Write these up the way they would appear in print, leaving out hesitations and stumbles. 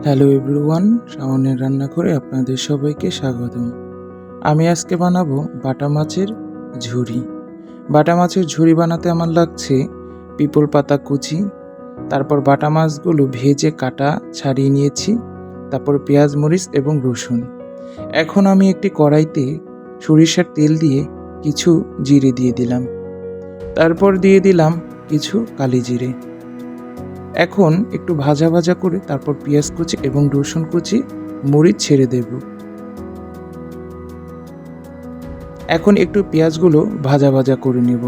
Hello everyone, শাওনের রান্নাঘরে আপনাদের সবাইকে স্বাগতম। আমি আজকে বানাবো বাটা মাছের ঝুরি। বাটা মাছের ঝুরি বানাতে আমার লাগছে পিপল পাতা কুচি, তারপর বাটা মাছগুলো ভেজে কাটা ছাড়িয়ে নিয়েছি, তারপর পেঁয়াজ মরিচ এবং রসুন। এখন আমি একটি কড়াইতে সরিষার তেল দিয়ে কিছু জিরে দিয়ে দিলাম, তারপর দিয়ে দিলাম কিছু কালি জিরে। এখন একটু ভাজা ভাজা করে তারপর পেঁয়াজ কুচি এবং রসুন কুচি মরিচ ছেড়ে দেব। এখন একটু পেঁয়াজগুলো ভাজা ভাজা করে নেব।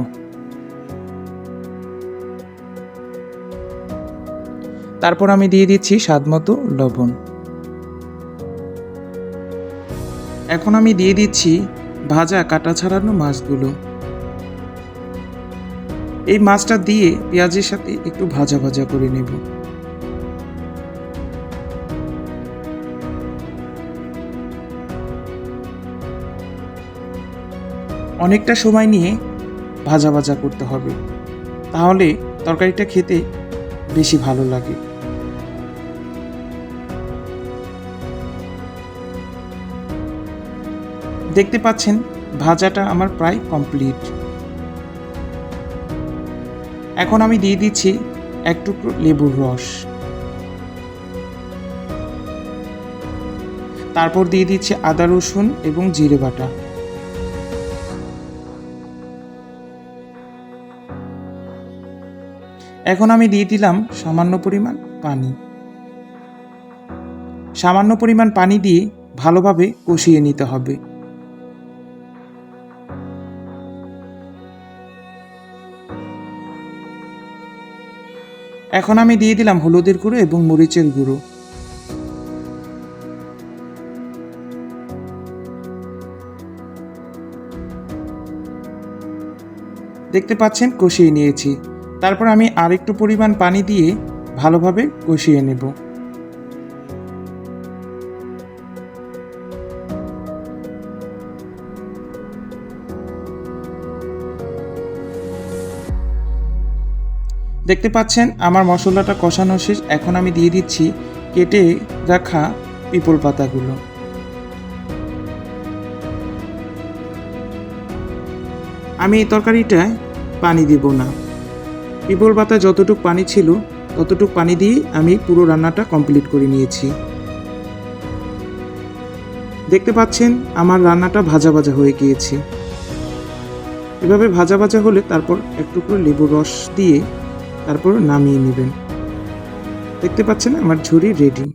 তারপর আমি দিয়ে দিচ্ছি স্বাদমতো লবণ। এখন আমি দিয়ে দিচ্ছি ভাজা কাটা ছাড়ানো মাছগুলো। এই মাছটা দিয়ে পেঁয়াজের সাথে একটু ভাজা ভাজা করে নেব। অনেকটা সময় নিয়ে ভাজা ভাজা করতে হবে, তাহলে তরকারিটা খেতে বেশি ভালো লাগে। দেখতে পাচ্ছেন ভাজাটা আমার প্রায় কমপ্লিট। এখন আমি দিয়ে দিচ্ছি এক টুকরো লেবুর রস, তারপর দিয়ে দিচ্ছি আদা রসুন এবং জিরে বাটা। এখন আমি দিয়ে দিলাম সামান্য পরিমাণ পানি। সামান্য পরিমাণ পানি দিয়ে ভালোভাবে কষিয়ে নিতে হবে। এখন আমি দিয়ে দিলাম হলুদের গুঁড়ো এবং মরিচের গুঁড়ো। দেখতে পাচ্ছেন কষিয়ে নিয়েছি। তারপর আমি আরেকটু পরিমাণ পানি দিয়ে ভালোভাবে কষিয়ে নেব। দেখতে পাচ্ছেন আমার মশলাটা কষানো শেষ। এখন আমি দিয়ে দিচ্ছি কেটে রাখা পিপল পাতাগুলো। আমি এই তরকারিটায় পানি দেব না। পিপল পাতায় যতটুকু পানি ছিল ততটুকু পানি দিয়ে আমি পুরো রান্নাটা কমপ্লিট করে নিয়েছি। দেখতে পাচ্ছেন আমার রান্নাটা ভাজা ভাজা হয়ে গিয়েছে। এভাবে ভাজা ভাজা হলে তারপর এক টুকরো লেবুর রস দিয়ে তারপর নামিয়ে নেবেন। দেখতে পাচ্ছেন আমার ঝুরি রেডি।